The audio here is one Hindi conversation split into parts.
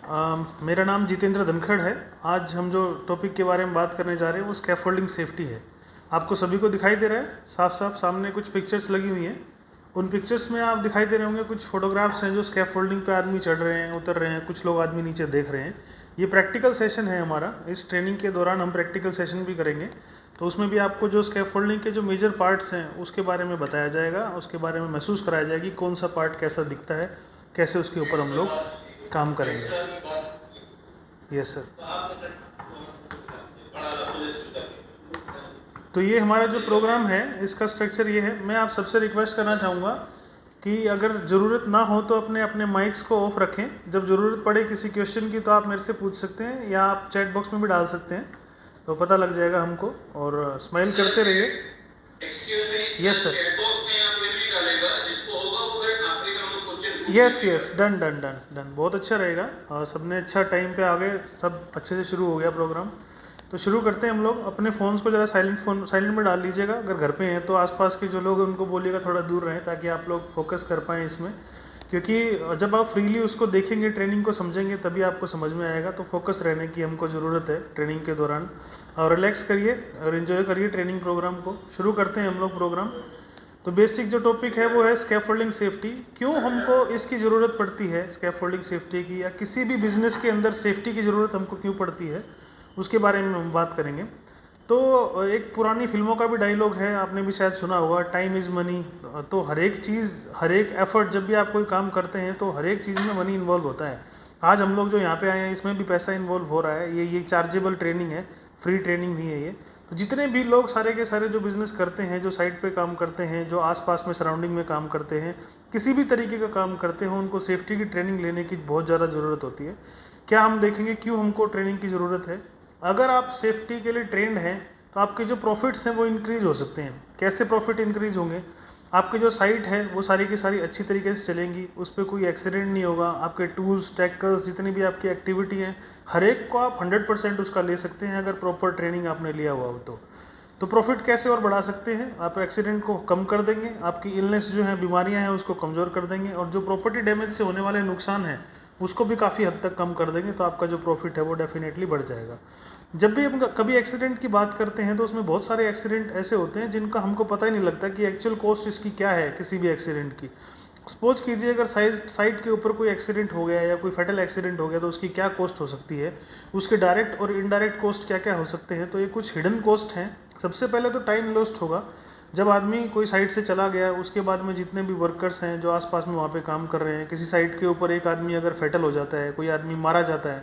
मेरा नाम जितेंद्र धनखड़ है। आज हम जो टॉपिक के बारे में बात करने जा रहे हैं वो स्कैफोल्डिंग सेफ्टी है। आपको सभी को दिखाई दे रहा है साफ साफ सामने कुछ पिक्चर्स लगी हुई हैं। उन पिक्चर्स में आप दिखाई दे रहे होंगे कुछ फोटोग्राफ्स हैं जो स्कैफोल्डिंग पे आदमी चढ़ रहे हैं, उतर रहे हैं, कुछ लोग आदमी नीचे देख रहे हैं। ये प्रैक्टिकल सेशन है हमारा। इस ट्रेनिंग के दौरान हम प्रैक्टिकल सेशन भी करेंगे, तो उसमें भी आपको जो स्कैफोल्डिंग के जो मेजर पार्ट्स हैं उसके बारे में बताया जाएगा, उसके बारे में महसूस कराया जाएगा कि कौन सा पार्ट कैसा दिखता है, कैसे उसके ऊपर हम लोग काम करेंगे। Yes sir. तो ये हमारा जो प्रोग्राम है इसका स्ट्रक्चर ये है। मैं आप सबसे रिक्वेस्ट करना चाहूँगा कि अगर ज़रूरत ना हो तो अपने अपने माइक्स को ऑफ रखें। जब ज़रूरत पड़े किसी क्वेश्चन की तो आप मेरे से पूछ सकते हैं या आप चैट बॉक्स में भी डाल सकते हैं, तो पता लग जाएगा हमको। और स्माइल करते रहिए। Yes sir. Yes, done done done done, बहुत अच्छा रहेगा। और सबने अच्छा टाइम पे आ गए, सब अच्छे से शुरू हो गया प्रोग्राम। तो शुरू करते हैं हम लोग। अपने फ़ोन्स को ज़रा साइलेंट में डाल लीजिएगा। अगर घर पे हैं तो आसपास के जो लोग हैं उनको बोलिएगा थोड़ा दूर रहें, ताकि आप लोग फोकस कर पाएँ इसमें। क्योंकि जब आप फ्रीली उसको देखेंगे, ट्रेनिंग को समझेंगे, तभी आपको समझ में आएगा। तो फोकस रहने की हमको ज़रूरत है ट्रेनिंग के दौरान। और रिलैक्स करिए और इन्जॉय करिए ट्रेनिंग प्रोग्राम को। शुरू करते हैं हम लोग प्रोग्राम। तो बेसिक जो टॉपिक है वो है स्कैफोल्डिंग सेफ्टी। क्यों हमको इसकी ज़रूरत पड़ती है स्कैफोल्डिंग सेफ्टी की, या किसी भी बिजनेस के अंदर सेफ्टी की ज़रूरत हमको क्यों पड़ती है, उसके बारे में हम बात करेंगे। तो एक पुरानी फिल्मों का भी डायलॉग है, आपने भी शायद सुना होगा, टाइम इज़ मनी। तो हर एक चीज़, हर एक एफर्ट, जब भी आप कोई काम करते हैं तो हर एक चीज़ में मनी इन्वॉल्व होता है। आज हम लोग जो यहाँ पे आए हैं इसमें भी पैसा इन्वॉल्व हो रहा है। ये चार्जेबल ट्रेनिंग है, फ्री ट्रेनिंग नहीं है ये। तो जितने भी लोग सारे के सारे जो बिज़नेस करते हैं, जो साइट पे काम करते हैं, जो आसपास में सराउंडिंग में काम करते हैं, किसी भी तरीके का काम करते हैं, उनको सेफ्टी की ट्रेनिंग लेने की बहुत ज़्यादा ज़रूरत होती है। क्या हम देखेंगे क्यों हमको ट्रेनिंग की ज़रूरत है। अगर आप सेफ्टी के लिए ट्रेंड हैं तो आपके जो प्रॉफिट्स हैं वो इंक्रीज़ हो सकते हैं। कैसे प्रॉफिट इंक्रीज़ होंगे? आपकी जो साइट है वो सारी की सारी अच्छी तरीके से चलेंगी, उस पर कोई एक्सीडेंट नहीं होगा। आपके टूल्स, टैकल्स, जितनी भी आपकी एक्टिविटी हैं, हर एक को आप 100% उसका ले सकते हैं अगर प्रॉपर ट्रेनिंग आपने लिया हुआ हो तो प्रॉफिट कैसे और बढ़ा सकते हैं? आप एक्सीडेंट को कम कर देंगे, आपकी इलनेस जो है, बीमारियां हैं, उसको कमज़ोर कर देंगे, और जो प्रॉपर्टी डैमेज से होने वाले नुकसान हैं उसको भी काफ़ी हद तक कम कर देंगे। तो आपका जो प्रॉफिट है वो डेफिनेटली बढ़ जाएगा। जब भी हम कभी एक्सीडेंट की बात करते हैं तो उसमें बहुत सारे एक्सीडेंट ऐसे होते हैं जिनका हमको पता ही नहीं लगता कि एक्चुअल कॉस्ट इसकी क्या है किसी भी एक्सीडेंट की। सपोज कीजिए अगर साइट के ऊपर कोई एक्सीडेंट हो गया या कोई फैटल एक्सीडेंट हो गया तो उसकी क्या कॉस्ट हो सकती है, उसके डायरेक्ट और इनडायरेक्ट कॉस्ट क्या क्या हो सकते हैं। तो ये कुछ हिडन कॉस्ट हैं। सबसे पहले तो टाइम लॉस्ट होगा। जब आदमी कोई साइट से चला गया उसके बाद में जितने भी वर्कर्स हैं जो आसपास में वहाँ पे काम कर रहे हैं, किसी साइट के ऊपर एक आदमी अगर फैटल हो जाता है, कोई आदमी मारा जाता है,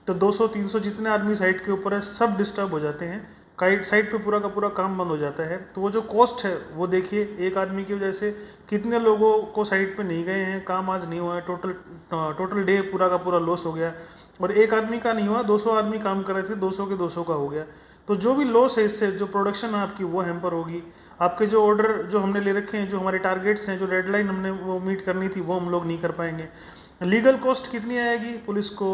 तो 200-300 जितने आदमी साइट के ऊपर है सब डिस्टर्ब हो जाते हैं। साइट पे पूरा का पूरा काम बंद हो जाता है। तो वो जो कॉस्ट है वो देखिए, एक आदमी की वजह से कितने लोगों को साइट पे नहीं गए हैं, काम आज नहीं हुआ है, टोटल डे पूरा का पूरा लॉस हो गया। और एक आदमी का नहीं हुआ, 200 आदमी काम कर रहे थे, 200 के 200 का हो गया। तो जो भी लॉस है इससे, जो प्रोडक्शन है आपकी वो हैम्पर होगी। आपके जो ऑर्डर जो हमने ले रखे हैं, जो हमारे टारगेट्स हैं, जो डेडलाइन हमने वो मीट करनी थी, वो हम लोग नहीं कर पाएंगे। लीगल कॉस्ट कितनी आएगी, पुलिस को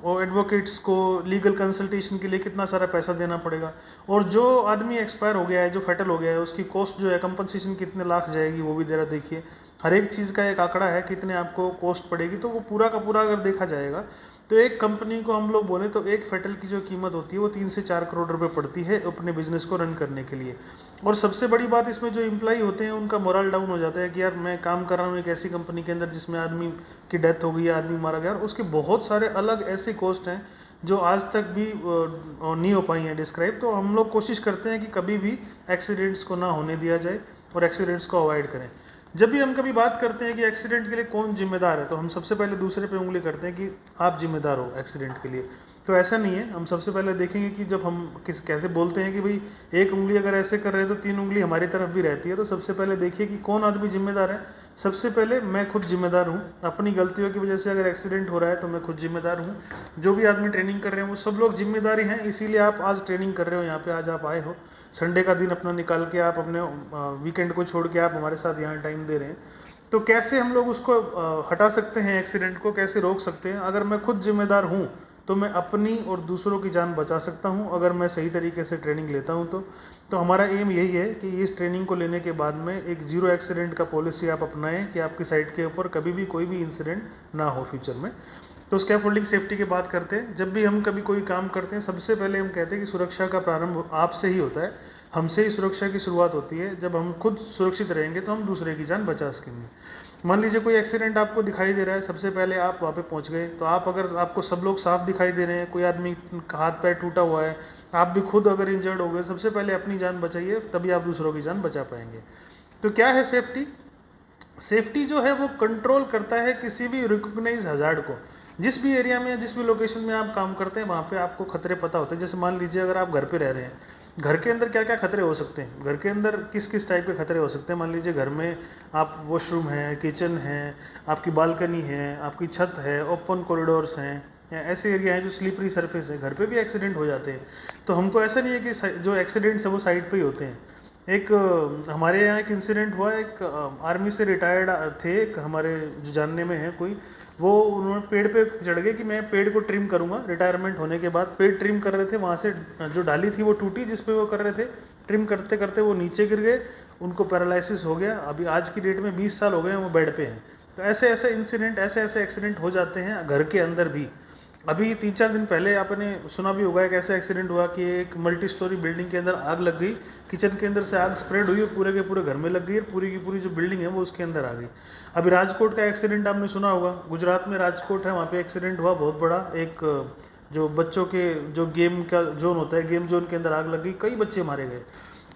और एडवोकेट्स को लीगल कंसल्टेशन के लिए कितना सारा पैसा देना पड़ेगा। और जो आदमी एक्सपायर हो गया है, जो फैटल हो गया है, उसकी कॉस्ट जो है, कंपनसेशन कितने लाख जाएगी वो भी ज़रा देखिए। हर एक चीज़ का एक आंकड़ा है कितने आपको कॉस्ट पड़ेगी। तो वो पूरा का पूरा अगर देखा जाएगा तो एक कंपनी को हम लोग बोले तो एक फैटल की जो कीमत होती है वो 3 से 4 करोड़ रुपए पड़ती है अपने बिजनेस को रन करने के लिए। और सबसे बड़ी बात इसमें जो एम्प्लॉय होते हैं उनका मोरल डाउन हो जाता है कि यार मैं काम कर रहा हूँ एक ऐसी कंपनी के अंदर जिसमें आदमी की डेथ हो गई, आदमी मारा गया, और उसके बहुत सारे अलग ऐसे कॉस्ट हैं जो आज तक भी नहीं हो पाई हैं डिस्क्राइब। तो हम लोग कोशिश करते हैं कि कभी भी एक्सीडेंट्स को ना होने दिया जाए और एक्सीडेंट्स को अवॉइड करें। जब भी हम कभी बात करते हैं कि एक्सीडेंट के लिए कौन जिम्मेदार है, तो हम सबसे पहले दूसरे पे उंगली करते हैं कि आप जिम्मेदार हो एक्सीडेंट के लिए। तो ऐसा नहीं है। हम सबसे पहले देखेंगे कि जब हम कैसे बोलते हैं कि भाई एक उंगली अगर ऐसे कर रहे हैं तो 3 उंगली हमारी तरफ भी रहती है। तो सबसे पहले देखिए कि कौन आदमी जिम्मेदार है। सबसे पहले मैं खुद जिम्मेदार हूँ। अपनी गलतियों की वजह से अगर एक्सीडेंट हो रहा है तो मैं खुद जिम्मेदार हूँ। जो भी आदमी ट्रेनिंग कर रहे हैं वो सब लोग जिम्मेदारी हैं, इसीलिए आप आज ट्रेनिंग कर रहे हो, यहाँ पे आज आप आए हो। संडे का दिन अपना निकाल के आप अपने वीकेंड को छोड़ के आप हमारे साथ यहाँ टाइम दे रहे हैं। तो कैसे हम लोग उसको हटा सकते हैं, एक्सीडेंट को कैसे रोक सकते हैं? अगर मैं खुद जिम्मेदार हूँ तो मैं अपनी और दूसरों की जान बचा सकता हूँ अगर मैं सही तरीके से ट्रेनिंग लेता हूँ तो हमारा एम यही है कि इस ट्रेनिंग को लेने के बाद में एक जीरो एक्सीडेंट का पॉलिसी आप अपनाएं कि आपकी साइट के ऊपर कभी भी कोई भी इंसिडेंट ना हो फ्यूचर में। तो स्कैफोल्डिंग सेफ्टी की बात करते हैं। जब भी हम कभी कोई काम करते हैं, सबसे पहले हम कहते हैं कि सुरक्षा का प्रारंभ आपसे ही होता है, हमसे ही सुरक्षा की शुरुआत होती है। जब हम खुद सुरक्षित रहेंगे तो हम दूसरे की जान बचा सकेंगे। मान लीजिए कोई एक्सीडेंट आपको दिखाई दे रहा है, सबसे पहले आप वहाँ पे पहुँच गए, तो आप अगर आपको सब लोग साफ दिखाई दे रहे हैं, कोई आदमी का हाथ पैर टूटा हुआ है, आप भी खुद अगर इंजर्ड हो गए, सबसे पहले अपनी जान बचाइए, तभी आप दूसरों की जान बचा पाएंगे। तो क्या है सेफ्टी? सेफ्टी जो है वो कंट्रोल करता है किसी भी रिकॉग्नाइज हजार्ड को। जिस भी एरिया में, जिस भी लोकेशन में आप काम करते हैं, वहाँ पे आपको खतरे पता होते हैं। जैसे मान लीजिए अगर आप घर पे रह रहे हैं, घर के अंदर क्या क्या खतरे हो सकते हैं, घर के अंदर किस किस टाइप के खतरे हो सकते हैं। मान लीजिए घर में आप वॉशरूम है, किचन है, आपकी बालकनी है, आपकी छत है, ओपन कॉरिडोर्स हैं, या ऐसे एरिया हैं जो स्लिपरी सरफेस है, घर पे भी एक्सीडेंट हो जाते हैं। तो हमको ऐसा नहीं है कि जो एक्सीडेंट्स है वो साइड पे ही होते हैं। एक हमारे यहाँ एक इंसिडेंट हुआ, एक आर्मी से रिटायर्ड थे, एक हमारे जो जानने में है कोई, वो उन्होंने पेड़ पे चढ़ गए कि मैं पेड़ को ट्रिम करूँगा। रिटायरमेंट होने के बाद पेड़ ट्रिम कर रहे थे, वहाँ से जो डाली थी वो टूटी जिस पे वो कर रहे थे। ट्रिम करते करते वो नीचे गिर गए, उनको पैरालिसिस हो गया। अभी आज की डेट में 20 साल हो गए हैं वो बेड पे हैं। तो ऐसे ऐसे इंसिडेंट, ऐसे ऐसे एक्सीडेंट हो जाते हैं घर के अंदर भी। अभी 3-4 दिन पहले आपने सुना भी होगा, एक ऐसा एक्सीडेंट हुआ कि एक मल्टी स्टोरी बिल्डिंग के अंदर आग लग गई, किचन के अंदर से आग स्प्रेड हुई, पूरे के पूरे घर में लग गई, पूरी की पूरी जो बिल्डिंग है वो उसके अंदर आ गई। अभी राजकोट का एक्सीडेंट आपने सुना होगा, गुजरात में राजकोट है, वहाँ पे एक्सीडेंट हुआ बहुत बड़ा। एक जो बच्चों के जो गेम का जोन होता है, गेम जोन के अंदर आग लग गई, कई बच्चे मारे गए।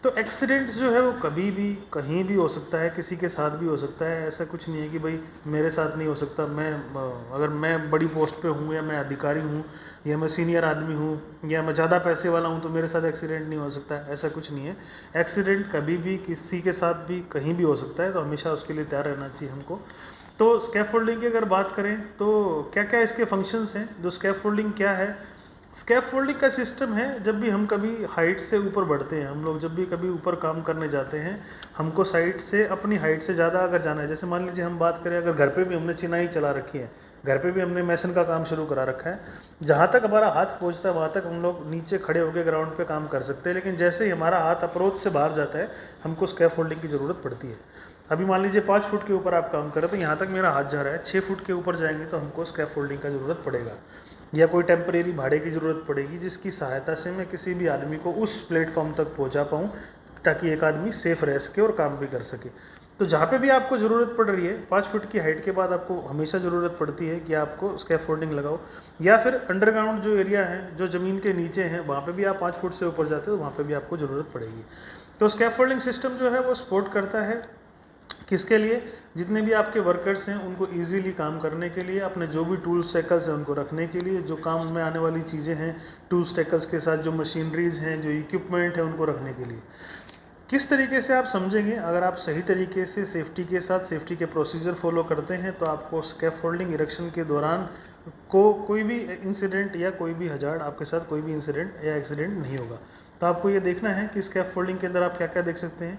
तो एक्सीडेंट्स जो है वो कभी भी कहीं भी हो सकता है, किसी के साथ भी हो सकता है। ऐसा कुछ नहीं है कि भाई मेरे साथ नहीं हो सकता, मैं अगर मैं बड़ी पोस्ट पे हूँ, या मैं अधिकारी हूँ, या मैं सीनियर आदमी हूँ, या मैं ज़्यादा पैसे वाला हूँ, तो मेरे साथ एक्सीडेंट नहीं हो सकता। ऐसा कुछ नहीं है। एक्सीडेंट कभी भी किसी के साथ भी कहीं भी हो सकता है, तो हमेशा उसके लिए तैयार रहना चाहिए हमको। तो स्कैफोल्डिंग की अगर बात करें तो क्या क्या इसके फंक्शंस हैं। जो स्कैफोल्डिंग क्या है, स्कैफोल्डिंग का सिस्टम है, जब भी हम कभी हाइट से ऊपर बढ़ते हैं, हम लोग जब भी कभी ऊपर काम करने जाते हैं, हमको साइड से अपनी हाइट से ज़्यादा अगर जाना है, जैसे मान लीजिए हम बात करें, अगर घर पे भी हमने चिनाई चला रखी है, घर पे भी हमने मैसन का काम शुरू करा रखा है, जहाँ तक हमारा हाथ पहुँचता है वहाँ तक हम लोग नीचे खड़े होकर ग्राउंड पे काम कर सकते हैं। लेकिन जैसे ही हमारा हाथ अप्रोच से बाहर जाता है, हमको स्कैफोल्डिंग की ज़रूरत पड़ती है। अभी मान लीजिए 5 फुट के ऊपर आप काम कर रहे हैं, तो यहाँ तक मेरा हाथ जा रहा है, 6 फुट के ऊपर जाएंगे तो हमको स्कैफोल्डिंग का ज़रूरत पड़ेगा, या कोई टेम्परेरी भाड़े की ज़रूरत पड़ेगी, जिसकी सहायता से मैं किसी भी आदमी को उस प्लेटफॉर्म तक पहुंचा पाऊं, ताकि एक आदमी सेफ रह सके और काम भी कर सके। तो जहाँ पे भी आपको ज़रूरत पड़ रही है, 5 फुट की हाइट के बाद आपको हमेशा ज़रूरत पड़ती है कि आपको स्कैफोल्डिंग लगाओ, या फिर अंडरग्राउंड जो एरिया है, जो ज़मीन के नीचे हैं, वहाँ पे भी आप 5 फुट से ऊपर जाते हो, वहाँ पे भी आपको ज़रूरत पड़ेगी। तो स्कैफोल्डिंग सिस्टम जो है वो सपोर्ट करता है किसके लिए? जितने भी आपके वर्कर्स हैं उनको इजीली काम करने के लिए, अपने जो भी टूल्स टैकल्स हैं उनको रखने के लिए, जो काम में आने वाली चीज़ें हैं टूल्स टैकल्स के साथ, जो मशीनरीज हैं, जो इक्विपमेंट है, उनको रखने के लिए। किस तरीके से आप समझेंगे, अगर आप सही तरीके से सेफ्टी के साथ सेफ्टी के प्रोसीजर फॉलो करते हैं, तो आपको स्कैफोल्डिंग इरेक्शन के दौरान कोई भी इंसिडेंट या कोई भी हजार्ड, आपके साथ कोई भी इंसिडेंट या एक्सीडेंट नहीं होगा। तो आपको ये देखना है कि स्कैफोल्डिंग के अंदर आप क्या क्या देख सकते हैं।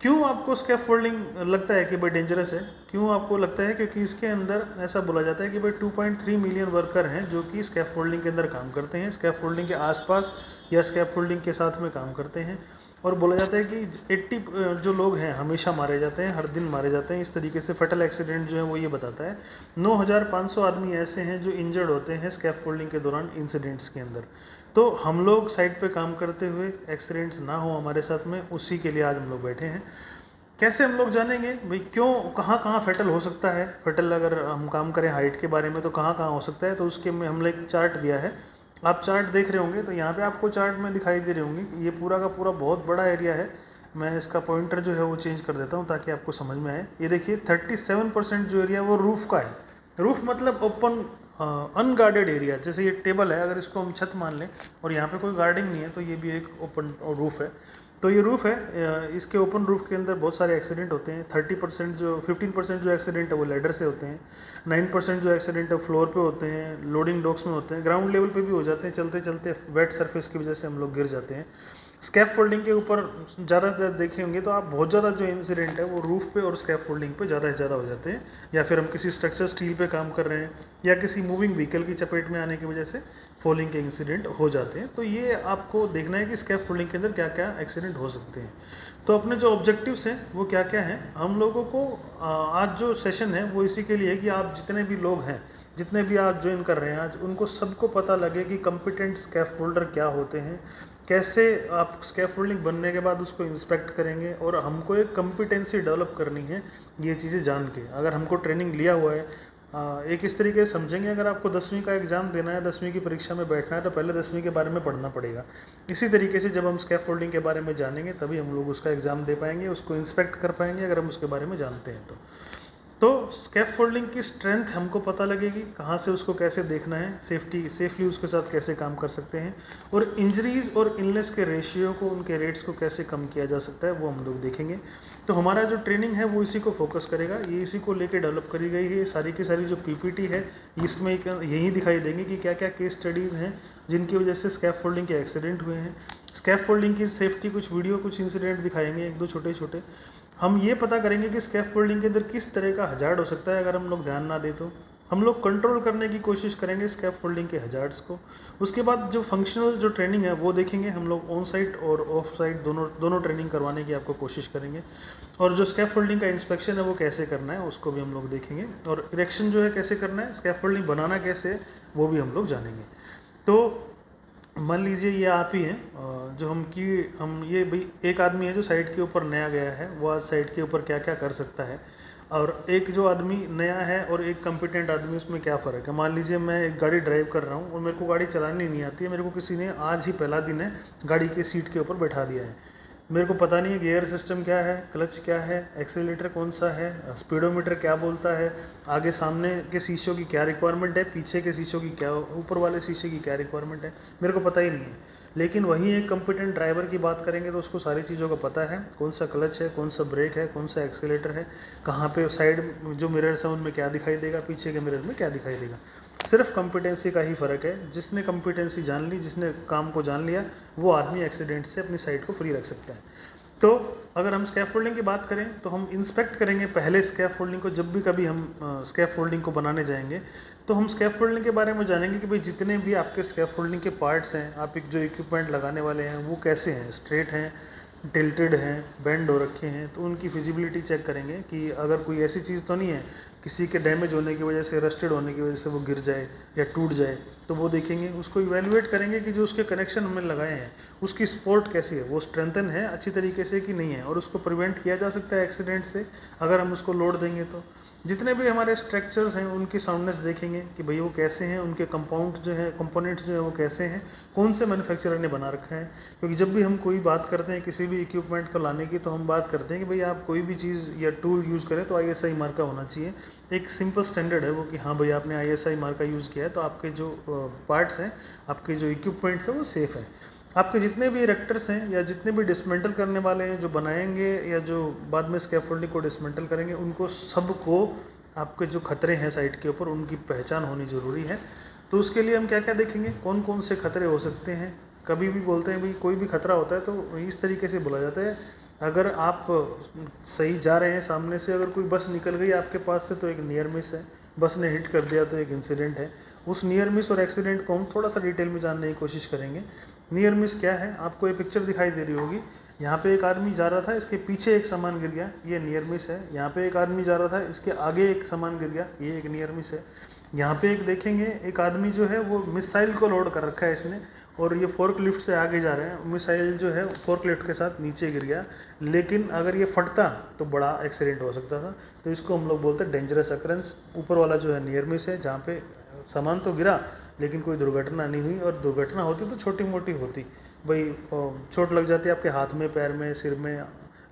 क्यों आपको स्कैफोल्डिंग लगता है कि भाई डेंजरस है? क्यों आपको लगता है? क्योंकि इसके अंदर ऐसा बोला जाता है कि भाई 2.3 मिलियन वर्कर हैं जो कि स्कैफोल्डिंग के अंदर काम करते हैं, स्कैफोल्डिंग के आसपास या स्कैफोल्डिंग के साथ में काम करते हैं। और बोला जाता है कि 80 जो लोग हैं हमेशा मारे जाते हैं, हर दिन मारे जाते हैं। इस तरीके से फटल एक्सीडेंट जो है वो ये बताता है। 9500 आदमी ऐसे हैं जो इंजर्ड होते हैं स्कैफोल्डिंग के दौरान इंसिडेंट्स के अंदर। तो हम लोग साइड पे काम करते हुए एक्सीडेंट्स ना हो हमारे साथ में, उसी के लिए आज हम लोग बैठे हैं। कैसे हम लोग जानेंगे भाई क्यों, कहाँ कहाँ फटल हो सकता है? फटल अगर हम काम करें हाइट के बारे में तो कहाँ कहाँ हो सकता है, तो उसके में हमने एक चार्ट दिया है। आप चार्ट देख रहे होंगे, तो यहाँ पे आपको चार्ट में दिखाई दे रही होंगी, ये पूरा का पूरा बहुत बड़ा एरिया है। मैं इसका पॉइंटर जो है वो चेंज कर देता हूँ ताकि आपको समझ में आए। ये देखिए 37% जो एरिया वो रूफ़ का है। रूफ़ मतलब ओपन अनगार्डेड एरिया। जैसे ये टेबल है, अगर इसको हम छत मान लें और यहाँ पे कोई गार्डिंग नहीं है, तो ये भी एक ओपन रूफ़ है। तो ये रूफ़ है, इसके ओपन रूफ़ के अंदर बहुत सारे एक्सीडेंट होते हैं। 15% जो एक्सीडेंट है वो लैडर से होते हैं, 9% जो एक्सीडेंट है फ्लोर पे होते हैं, लोडिंग डॉक्स में होते हैं, ग्राउंड लेवल पे भी हो जाते हैं, चलते चलते वेट सरफेस की वजह से हम लोग गिर जाते हैं। स्कैफोल्डिंग के ऊपर ज़्यादा देखे होंगे तो आप बहुत ज़्यादा जो इंसिडेंट है वो रूफ़ पे और स्कैफोल्डिंग पे ज़्यादा से ज़्यादा हो जाते हैं, या फिर हम किसी स्ट्रक्चर स्टील पे काम कर रहे हैं या किसी मूविंग व्हीकल की चपेट में आने की वजह से फॉलिंग के इंसिडेंट हो जाते हैं। तो ये आपको देखना है कि स्कैफोल्डिंग के अंदर क्या क्या एक्सीडेंट हो सकते हैं। तो अपने जो ऑब्जेक्टिव्स हैं वो क्या क्या हैं हम लोगों को, आज जो सेशन है वो इसी के लिए है कि आप जितने भी लोग हैं, जितने भी आप ज्वाइन कर रहे हैं आज, उनको सबको पता लगे कि कॉम्पिटेंट स्कैफोल्डर क्या होते हैं, कैसे आप स्कैफोल्डिंग बनने के बाद उसको इंस्पेक्ट करेंगे, और हमको एक कॉम्पिटेंसी डेवलप करनी है ये चीज़ें जान के। अगर हमको ट्रेनिंग लिया हुआ है, एक इस तरीके से समझेंगे, अगर आपको 10वीं का एग्ज़ाम देना है, 10वीं की परीक्षा में बैठना है, तो पहले 10वीं के बारे में पढ़ना पड़ेगा। इसी तरीके से जब हम स्कैफोल्डिंग के बारे में जानेंगे तभी हम लोग उसका एग्ज़ाम दे पाएंगे, उसको इंस्पेक्ट कर पाएंगे, अगर हम उसके बारे में जानते हैं तो स्कैफोल्डिंग की स्ट्रेंथ हमको पता लगेगी, कहाँ से उसको कैसे देखना है, सेफली उसके साथ कैसे काम कर सकते हैं, और इंजरीज और इलनेस के रेशियो को, उनके रेट्स को कैसे कम किया जा सकता है, वो हम लोग देखेंगे। तो हमारा जो ट्रेनिंग है वो इसी को फोकस करेगा, ये इसी को लेके डेवलप करी गई है। सारी की सारी जो पीपीटी है इसमें यही दिखाई देंगे कि क्या क्या केस स्टडीज़ हैं जिनकी वजह से स्कैफोल्डिंग के एक्सीडेंट हुए हैं। स्कैफोल्डिंग की सेफ्टी कुछ वीडियो, कुछ इंसिडेंट दिखाएंगे, एक दो छोटे छोटे। हम ये पता करेंगे कि स्कैफोल्डिंग के अंदर किस तरह का हजार्ड हो सकता है, अगर हम लोग ध्यान ना दें तो हम लोग कंट्रोल करने की कोशिश करेंगे स्कैफोल्डिंग के हजार्ड्स को। उसके बाद जो फंक्शनल जो ट्रेनिंग है वो देखेंगे, हम लोग ऑन साइट और ऑफ साइट दोनों ट्रेनिंग करवाने की आपको कोशिश करेंगे। और जो स्कैफोल्डिंग का इंस्पेक्शन है वो कैसे करना है उसको भी हम लोग देखेंगे, और इरेक्शन जो है कैसे करना है, स्कैफोल्डिंग बनाना कैसे है वो भी हम लोग जानेंगे। तो मान लीजिए ये आप ही हैं, जो हम ये भाई एक आदमी है जो साइट के ऊपर नया गया है, वो आज साइट के ऊपर क्या क्या कर सकता है, और एक जो आदमी नया है और एक कॉम्पिटेंट आदमी, उसमें क्या फ़र्क है। मान लीजिए मैं एक गाड़ी ड्राइव कर रहा हूँ और मेरे को गाड़ी चलानी नहीं आती है, मेरे को किसी ने आज ही पहला दिन है गाड़ी के सीट के ऊपर बैठा दिया है, मेरे को पता नहीं है गियर सिस्टम क्या है, क्लच क्या है, एक्सीलरेटर कौन सा है, स्पीडोमीटर क्या बोलता है, आगे सामने के शीशों की क्या रिक्वायरमेंट है, पीछे के शीशों की क्या, ऊपर वाले शीशे की क्या रिक्वायरमेंट है, मेरे को पता ही नहीं है। लेकिन वहीं एक कॉम्पिटेंट ड्राइवर की बात करेंगे तो उसको सारी चीज़ों का पता है, कौन सा क्लच है, कौन सा ब्रेक है, कौन सा एक्सीलरेटर है, कहाँ पे साइड जो मिरर्स हैं उनमें क्या दिखाई देगा, पीछे के मिरर में क्या दिखाई देगा। सिर्फ कॉम्पिटेंसी का ही फ़र्क है। जिसने कॉम्पिटेंसी जान ली, जिसने काम को जान लिया, वो आदमी एक्सीडेंट से अपनी साइड को फ्री रख सकता है। तो अगर हम स्कैफोल्डिंग की बात करें तो हम इंस्पेक्ट करेंगे पहले स्कैफोल्डिंग को। जब भी कभी हम स्कैफोल्डिंग को बनाने जाएंगे तो हम स्कैफोल्डिंग के बारे में जानेंगे कि भाई जितने भी आपके स्कैफोल्डिंग के पार्ट्स हैं, आप एक जो इक्विपमेंट लगाने वाले हैं वो कैसे हैं, स्ट्रेट हैं, टिल्टेड हैं, बेंड हो रखे हैं, तो उनकी फिजिबिलिटी चेक करेंगे कि अगर कोई ऐसी चीज़ तो नहीं है किसी के डैमेज होने की वजह से, रस्टेड होने की वजह से वो गिर जाए या टूट जाए, तो वो देखेंगे। उसको इवेलुएट करेंगे कि जो उसके कनेक्शन हमने लगाए हैं उसकी सपोर्ट कैसी है, वो स्ट्रेंथन है अच्छी तरीके से कि नहीं है, और उसको प्रिवेंट किया जा सकता है एक्सीडेंट से अगर हम उसको लोड देंगे तो। जितने भी हमारे स्ट्रक्चर्स हैं उनकी साउंडनेस देखेंगे कि भाई वो कैसे हैं, उनके कंपाउंड जो है, कंपोनेंट्स जो है वो कैसे हैं, कौन से मैन्युफैक्चरर ने बना रखा है। क्योंकि जब भी हम कोई बात करते हैं किसी भी इक्विपमेंट को लाने की, तो हम बात करते हैं कि भाई आप कोई भी चीज़ या टूल यूज़ करें तो ISI मार्क का होना चाहिए। एक सिंपल स्टैंडर्ड है वो कि हाँ भाई आपने ISI मार्क का यूज़ किया है तो आपके जो पार्ट्स हैं, आपके जो इक्विपमेंट्स हैं वो सेफ़ है। आपके जितने भी इरेक्टर्स हैं या जितने भी डिसमेंटल करने वाले हैं, जो बनाएंगे या जो बाद में स्कैफोल्डिंग को डिसमेंटल करेंगे, उनको सबको आपके जो खतरे हैं साइट के ऊपर उनकी पहचान होनी ज़रूरी है। तो उसके लिए हम क्या क्या देखेंगे, कौन कौन से खतरे हो सकते हैं। कभी भी बोलते हैं भाई कोई भी खतरा होता है तो इस तरीके से बोला जाता है, अगर आप सही जा रहे हैं, सामने से अगर कोई बस निकल गई आपके पास से तो एक नियर मिस है, बस ने हिट कर दिया तो एक इंसिडेंट है। उस नियर मिस और एक्सीडेंट को हम थोड़ा सा डिटेल में जानने की कोशिश करेंगे। नियर मिस क्या है, आपको ये पिक्चर दिखाई दे रही होगी, यहाँ पे एक आदमी जा रहा था, इसके पीछे एक सामान गिर गया, ये नियर मिस है। यहाँ पे एक आदमी जा रहा था, इसके आगे एक सामान गिर गया, ये एक नियर मिस है। यहाँ पे एक देखेंगे, एक आदमी जो है वो मिसाइल को लोड कर रखा है इसने, और ये फोर्कलिफ्ट से आगे जा रहे हैं, मिसाइल जो है फोर्कलिफ्ट के साथ नीचे गिर गया, लेकिन अगर ये फटता तो बड़ा एक्सीडेंट हो सकता था। तो इसको हम लोग बोलते हैं डेंजरस अकरेंस। ऊपर वाला जो है नियर मिस है, जहाँ पे सामान तो गिरा लेकिन कोई दुर्घटना नहीं हुई, और दुर्घटना होती तो छोटी मोटी होती, भाई चोट लग जाती है आपके हाथ में, पैर में, सिर में।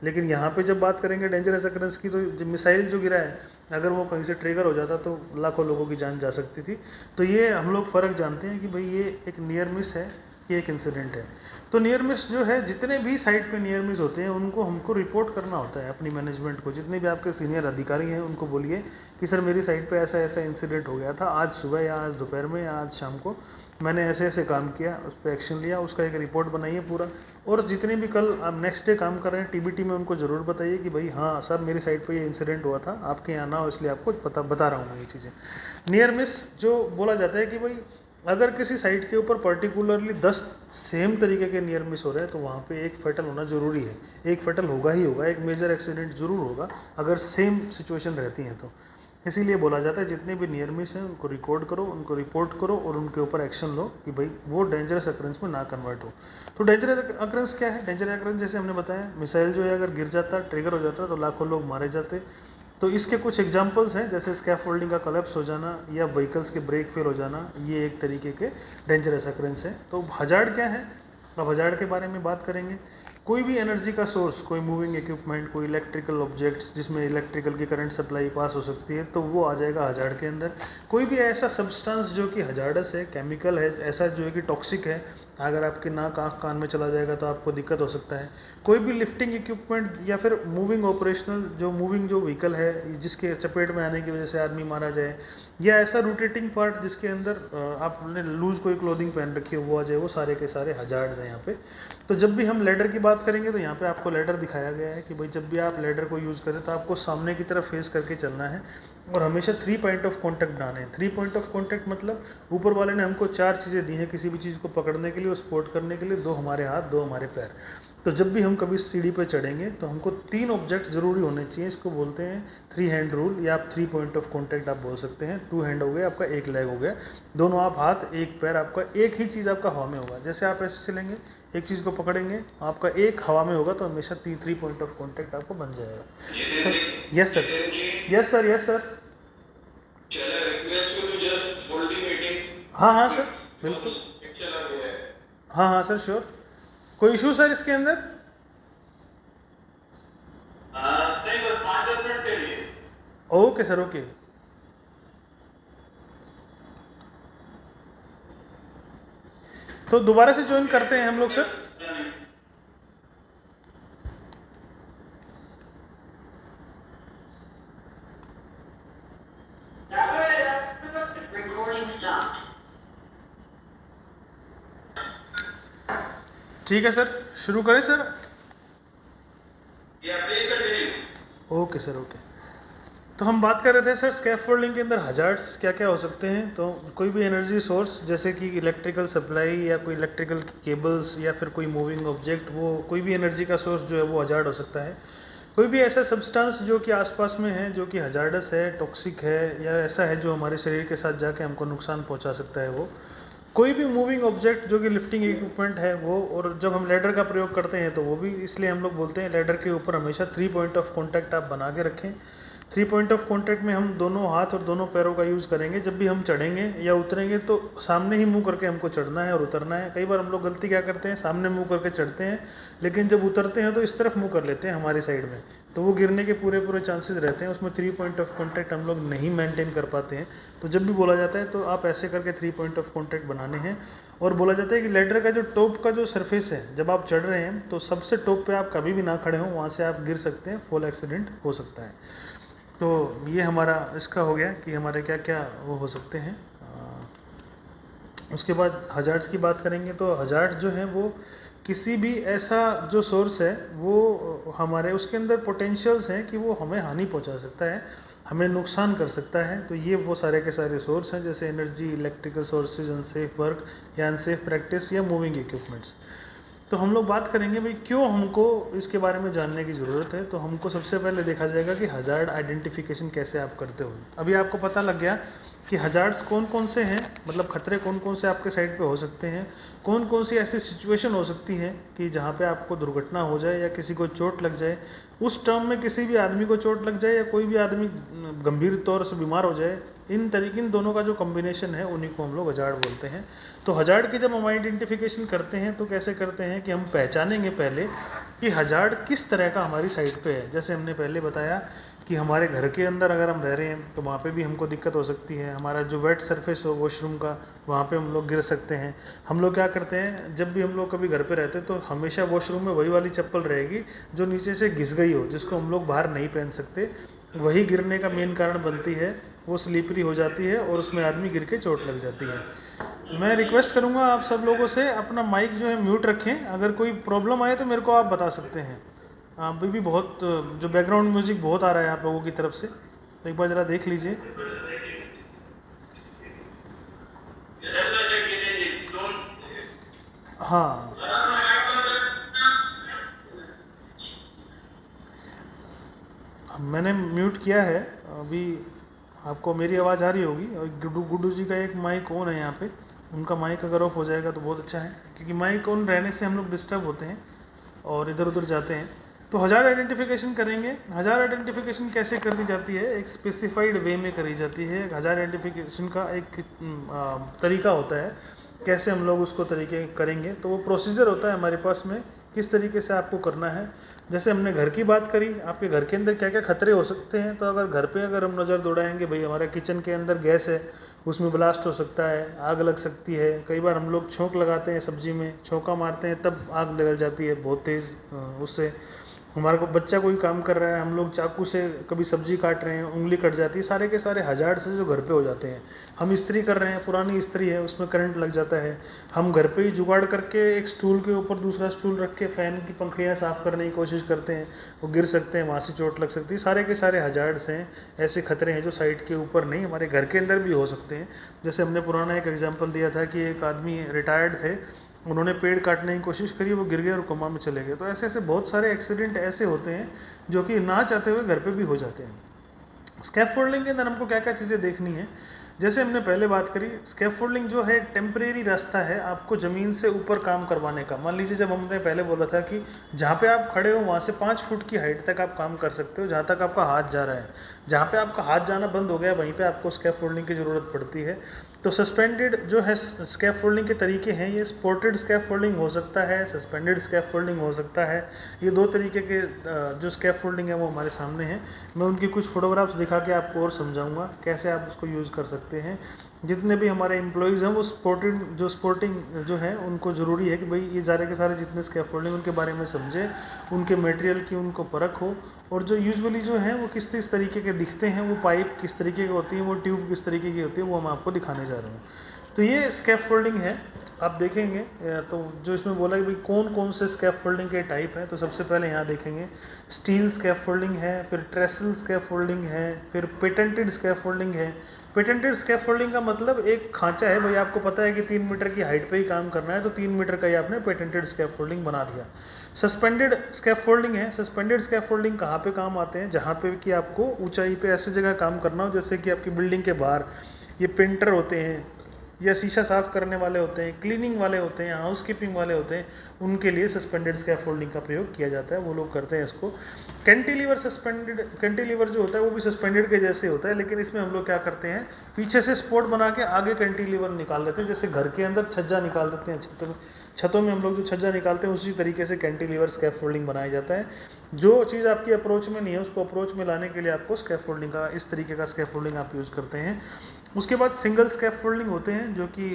लेकिन यहाँ पे जब बात करेंगे डेंजरस अकरेंस की, तो मिसाइल जो गिरा है अगर वो कहीं से ट्रिगर हो जाता तो लाखों लोगों की जान जा सकती थी। तो ये हम लोग फ़र्क जानते हैं कि भाई ये एक नियर मिस है, ये एक इंसिडेंट है। तो नियर मिस जो है, जितने भी साइट पे नियर मिस होते हैं उनको हमको रिपोर्ट करना होता है अपनी मैनेजमेंट को। जितने भी आपके सीनियर अधिकारी हैं उनको बोलिए कि सर मेरी साइट पे ऐसा ऐसा इंसिडेंट हो गया था, आज सुबह या आज दोपहर में या आज शाम को मैंने ऐसे ऐसे काम किया, उस पर एक्शन लिया, उसका एक रिपोर्ट बनाइए पूरा। और जितने भी कल आप नेक्स्ट डे काम कर रहे हैं TBT में उनको ज़रूर बताइए कि भाई हाँ सर मेरी साइट पे ये इंसिडेंट हुआ था, आपके यहाँ ना हो इसलिए आपको बता रहा हूँ मैं ये चीज़ें। नियर मिस जो बोला जाता है कि भाई अगर किसी साइट के ऊपर पर्टिकुलरली 10 सेम तरीके के नियर मिस हो रहे हैं तो वहाँ पे एक फैटल होना ज़रूरी है। एक फैटल होगा ही होगा, एक मेजर एक्सीडेंट ज़रूर होगा अगर सेम सिचुएशन रहती हैं तो। इसीलिए बोला जाता है जितने भी नियर मिस हैं उनको रिकॉर्ड करो, उनको रिपोर्ट करो और उनके ऊपर एक्शन लो कि भाई वो डेंजरस अकरेंस में ना कन्वर्ट हो। तो डेंजरस अकरेंस क्या है? डेंजरस अकरेंस जैसे हमने बताया, मिसाइल जो है अगर गिर जाता, ट्रिगर हो जाता तो लाखों लोग मारे जाते। तो इसके कुछ एग्जांपल्स हैं, जैसे स्कैफोल्डिंग का कोलैप्स हो जाना या व्हीकल्स के ब्रेक फेल हो जाना, ये एक तरीके के डेंजरस अकरेंस है। तो हजार्ड क्या है? अब हजार्ड के बारे में बात करेंगे। कोई भी एनर्जी का सोर्स, कोई मूविंग इक्विपमेंट, कोई इलेक्ट्रिकल ऑब्जेक्ट्स जिसमें इलेक्ट्रिकल की करंट सप्लाई पास हो सकती है, तो वो आ जाएगा हजार्ड के अंदर। कोई भी ऐसा सब्सटेंस जो कि हजार्डस है, केमिकल है, ऐसा जो है कि टॉक्सिक है, अगर आपके नाक आँख कान में चला जाएगा तो आपको दिक्कत हो सकता है। कोई भी लिफ्टिंग इक्विपमेंट या फिर मूविंग ऑपरेशनल जो मूविंग जो व्हीकल है जिसके चपेट में आने की वजह से आदमी मारा जाए, या ऐसा रोटेटिंग पार्ट जिसके अंदर आपने लूज कोई क्लोथिंग पहन रखी हो वो आ जाए, वो सारे के सारे हजार्ड्स हैं यहाँ पे। तो जब भी हम लैडर की बात करेंगे तो यहाँ पे आपको लैडर दिखाया गया है कि भाई जब भी आप लैडर को यूज़ करें तो आपको सामने की तरफ फेस करके चलना है और हमेशा 3 पॉइंट ऑफ कॉन्टैक्ट बनाने हैं। 3 पॉइंट ऑफ कॉन्टैक्ट मतलब ऊपर वाले ने हमको 4 चीज़ें दी हैं किसी भी चीज़ को पकड़ने के लिए और सपोर्ट करने के लिए, 2 हमारे हाथ, 2 हमारे पैर। तो जब भी हम कभी सीढ़ी पे चढ़ेंगे तो हमको 3 ऑब्जेक्ट जरूरी होने चाहिए। इसको बोलते हैं 3 हैंड रूल, या आप 3 पॉइंट ऑफ कॉन्टैक्ट आप बोल सकते हैं। 2 हैंड हो गए, आपका 1 लेग हो गया, दोनों आप हाथ, 1 पैर, आपका एक ही चीज़ आपका हवा में होगा। जैसे आप ऐसे चलेंगे, एक चीज़ को पकड़ेंगे, आपका एक हवा में होगा, तो हमेशा 3 पॉइंट ऑफ कॉन्टैक्ट आपको बन जाएगा। तो yes sir, yes sir, yes sir, हाँ हाँ सर, बिल्कुल, हाँ हाँ सर, श्योर। कोई इशू सर इसके अंदर? नहीं, बस 5-10 मिनट के लिए। Okay sir, okay. तो दोबारा से ज्वाइन करते हैं हम लोग सर। ठीक है सर, शुरू करें सर? Okay sir, okay. तो हम बात कर रहे थे सर स्कैफोल्डिंग के अंदर हजार्ड्स क्या क्या हो सकते हैं। तो कोई भी एनर्जी सोर्स जैसे कि इलेक्ट्रिकल सप्लाई या कोई इलेक्ट्रिकल केबल्स या फिर कोई मूविंग ऑब्जेक्ट, वो कोई भी एनर्जी का सोर्स जो है वो हजार्ड हो सकता है। कोई भी ऐसा सब्सटेंस जो कि आसपास में है जो कि हजार्डस है, टॉक्सिक है, या ऐसा है जो हमारे शरीर के साथ जाके हमको नुकसान पहुंचा सकता है वो। कोई भी मूविंग ऑब्जेक्ट जो कि लिफ्टिंग इक्विपमेंट है वो। और जब हम लैडर का प्रयोग करते हैं तो वो भी इसलिए हम लोग बोलते हैं लैडर के ऊपर हमेशा 3 पॉइंट ऑफ कॉन्टैक्ट आप बना के रखें। 3 पॉइंट ऑफ कॉन्टैक्ट में हम दोनों हाथ और दोनों पैरों का यूज़ करेंगे। जब भी हम चढ़ेंगे या उतरेंगे तो सामने ही मुंह करके हमको चढ़ना है और उतरना है। कई बार हम लोग गलती क्या करते हैं, सामने मुंह करके चढ़ते हैं, लेकिन जब उतरते हैं तो इस तरफ मुंह कर लेते हैं हमारी साइड में, तो वो गिरने के पूरे चांसेस रहते हैं। उसमें 3 पॉइंट ऑफ कॉन्टैक्ट हम लोग नहीं मेंटेन कर पाते हैं। तो जब भी बोला जाता है तो आप ऐसे करके 3 पॉइंट ऑफ कॉन्टैक्ट बनाने हैं। और बोला जाता है कि लैडर का जो टॉप का जो सरफेस है, जब आप चढ़ रहे हैं तो सबसे टॉप पे आप कभी भी ना खड़े हों, वहाँ से आप गिर सकते हैं, फॉल एक्सीडेंट हो सकता है। तो ये हमारा इसका हो गया कि हमारे क्या क्या वो हो सकते हैं। उसके बाद हजार्ड्स की बात करेंगे तो हजार्ड जो है वो किसी भी ऐसा जो सोर्स है वो हमारे उसके अंदर पोटेंशियल्स हैं कि वो हमें हानि पहुंचा सकता है, हमें नुकसान कर सकता है। तो ये वो सारे के सारे सोर्स हैं, जैसे energy, electrical sources, unsafe work या अनसेफ प्रैक्टिस या मूविंग इक्विपमेंट्स। तो हम लोग बात करेंगे भाई क्यों हमको इसके बारे में जानने की ज़रूरत है। तो हमको सबसे पहले देखा जाएगा कि हजार्ड आइडेंटिफिकेशन कैसे आप करते हो। अभी आपको पता लग गया कि हजार्ड्स कौन कौन से हैं, मतलब खतरे कौन कौन से आपके साइड पे हो सकते हैं, कौन कौन सी ऐसी सिचुएशन हो सकती है कि जहाँ पे आपको दुर्घटना हो जाए या किसी को चोट लग जाए। उस टर्म में किसी भी आदमी को चोट लग जाए या कोई भी आदमी गंभीर तौर से बीमार हो जाए, इन दोनों का जो कॉम्बिनेशन है उन्हीं को हम लोग हजार्ड बोलते हैं। तो हजार्ड की जब हम आइडेंटिफिकेशन करते हैं तो कैसे करते हैं कि हम पहचानेंगे पहले कि हजार्ड किस तरह का हमारी साइड पे है। जैसे हमने पहले बताया कि हमारे घर के अंदर अगर हम रह रहे हैं तो वहाँ पे भी हमको दिक्कत हो सकती है। हमारा जो वेट सरफेस हो वॉशरूम का, वहाँ पे हम लोग गिर सकते हैं। हम लोग क्या करते हैं, जब भी हम लोग कभी घर पे रहते हैं तो हमेशा वॉशरूम में वही वाली चप्पल रहेगी जो नीचे से घिस गई हो, जिसको हम लोग बाहर नहीं पहन सकते। वही गिरने का मेन कारण बनती है, वो स्लिपरी हो जाती है और उसमें आदमी गिर के चोट लग जाती है। मैं रिक्वेस्ट करूँगा आप सब लोगों से अपना माइक जो है म्यूट रखें। अगर कोई प्रॉब्लम आए तो मेरे को आप बता सकते हैं। अभी भी बहुत जो बैकग्राउंड म्यूजिक बहुत आ रहा है आप लोगों की तरफ से, तो एक बार ज़रा देख लीजिए। हाँ, मैंने म्यूट किया है अभी। आपको मेरी आवाज़ आ रही होगी। और गुड्डू जी का एक माइक ऑन है यहाँ पे, उनका माइक अगर ऑफ हो जाएगा तो बहुत अच्छा है, क्योंकि माइक ऑन रहने से हम लोग डिस्टर्ब होते हैं और इधर उधर जाते हैं। तो 1000 आइडेंटिफिकेशन करेंगे। 1000 आइडेंटिफिकेशन कैसे कर दी जाती है? एक स्पेसिफाइड वे में करी जाती है। 1000 आइडेंटिफिकेशन का एक तरीका होता है, कैसे हम लोग उसको तरीके करेंगे। तो वो प्रोसीजर होता है हमारे पास में, किस तरीके से आपको करना है। जैसे हमने घर की बात करी, आपके घर के अंदर क्या क्या खतरे हो सकते हैं। तो अगर घर पे अगर हम नज़र दौड़ाएंगे, भाई हमारे किचन के अंदर गैस है, उसमें ब्लास्ट हो सकता है, आग लग सकती है। कई बार हम लोग छोंक लगाते हैं सब्जी में, छोंका मारते हैं तब आग लग जाती है बहुत तेज़। उससे हमारे को बच्चा कोई काम कर रहा है, हम लोग चाकू से कभी सब्जी काट रहे हैं, उंगली कट जाती है। सारे के सारे हजार्ड से जो घर पे हो जाते हैं। हम इस्त्री कर रहे हैं, पुरानी इस्त्री है, उसमें करंट लग जाता है। हम घर पे ही जुगाड़ करके एक स्टूल के ऊपर दूसरा स्टूल रख के फ़ैन की पंखड़ियाँ साफ़ करने की कोशिश करते हैं, वो गिर सकते हैं, वहाँ से चोट लग सकती है। सारे के सारे हजार्ड्स हैं, ऐसे खतरे हैं जो साइड के ऊपर नहीं, हमारे घर के अंदर भी हो सकते हैं। जैसे हमने पुराना एक एग्जाम्पल दिया था कि एक आदमी रिटायर्ड थे, उन्होंने पेड़ काटने की कोशिश करी, वो गिर गए और कोमा में चले गए। तो ऐसे ऐसे बहुत सारे एक्सीडेंट ऐसे होते हैं जो कि ना चाहते हुए घर पे भी हो जाते हैं। स्कैफोल्डिंग के अंदर हमको क्या क्या चीज़ें देखनी है? जैसे हमने पहले बात करी, स्कैफोल्डिंग जो है एक टेम्परेरी रास्ता है आपको ज़मीन से ऊपर काम करवाने का। मान लीजिए जब हमने पहले बोला था कि जहाँ पे आप खड़े हो वहाँ से 5 फुट की हाइट तक आप काम कर सकते हो, जहाँ तक आपका हाथ जा रहा है। जहाँ पे आपका हाथ जाना बंद हो गया वहीं पे आपको स्कैफोल्डिंग की ज़रूरत पड़ती है। तो सस्पेंडेड जो है स्कैफोल्डिंग के तरीके हैं, ये स्पोर्टेड स्कैफोल्डिंग हो सकता है, सस्पेंडेड स्कैफोल्डिंग हो सकता है। ये 2 तरीके के जो स्कैफोल्डिंग है वो हमारे सामने हैं। मैं उनकी कुछ फोटोग्राफ्स दिखा के आपको और समझाऊंगा कैसे आप उसको यूज़ कर सकते हैं। जितने भी हमारे एम्प्लॉयज़ हैं वो स्पोर्टिंग जो है उनको ज़रूरी है कि भाई ये सारे के सारे जितने स्कैफोल्डिंग उनके बारे में समझें, उनके मटेरियल की उनको परख हो, और जो यूजुअली जो हैं वो किस तरीके के दिखते हैं, वो पाइप किस तरीके की होती है, वो ट्यूब किस तरीके की होती है, वो हम आपको दिखाने जा रहे हैं। तो ये स्कैफोल्डिंग है, आप देखेंगे तो जो इसमें बोला कि भाई कौन कौन से स्कैफोल्डिंग के टाइप हैं। तो सबसे पहले यहाँ देखेंगे स्टील स्कैफोल्डिंग है, फिर ट्रेसल स्कैफोल्डिंग है, फिर पेटेंटेड स्कैफोल्डिंग है। पेटेंटेड स्कैफोल्डिंग का मतलब एक खांचा है, भाई आपको पता है कि 3 मीटर की हाइट पे ही काम करना है, तो 3 मीटर का ही आपने पेटेंटेड स्कैफोल्डिंग बना दिया। सस्पेंडेड स्कैफोल्डिंग है। सस्पेंडेड स्कैफोल्डिंग कहाँ पे काम आते हैं? जहाँ पे कि आपको ऊंचाई पे ऐसी जगह काम करना हो, जैसे कि आपकी बिल्डिंग के बाहर ये पेंटर होते हैं, या शीशा साफ़ करने वाले होते हैं, क्लीनिंग वाले होते हैं, हाउसकीपिंग वाले होते हैं, उनके लिए सस्पेंडेड स्कैफोल्डिंग का प्रयोग किया जाता है, वो लोग करते हैं इसको। कैंटिलीवर जो होता है वो भी सस्पेंडेड के जैसे होता है, लेकिन इसमें हम लोग क्या करते हैं, पीछे से सपोर्ट बना के आगे कैंटिलीवर निकाल लेते हैं। जैसे घर के अंदर छज्जा निकाल देते हैं, छतों में हम लोग जो छज्जा निकालते हैं उसी तरीके से कैंटिलीवर स्कैफोल्डिंग बनाया जाता है। जो चीज़ आपकी अप्रोच में नहीं है उसको अप्रोच में लाने के लिए आपको स्कैफोल्डिंग का, इस तरीके का स्कैफोल्डिंग आप यूज़ करते हैं। उसके बाद सिंगल स्कैफोल्डिंग होते हैं, जो कि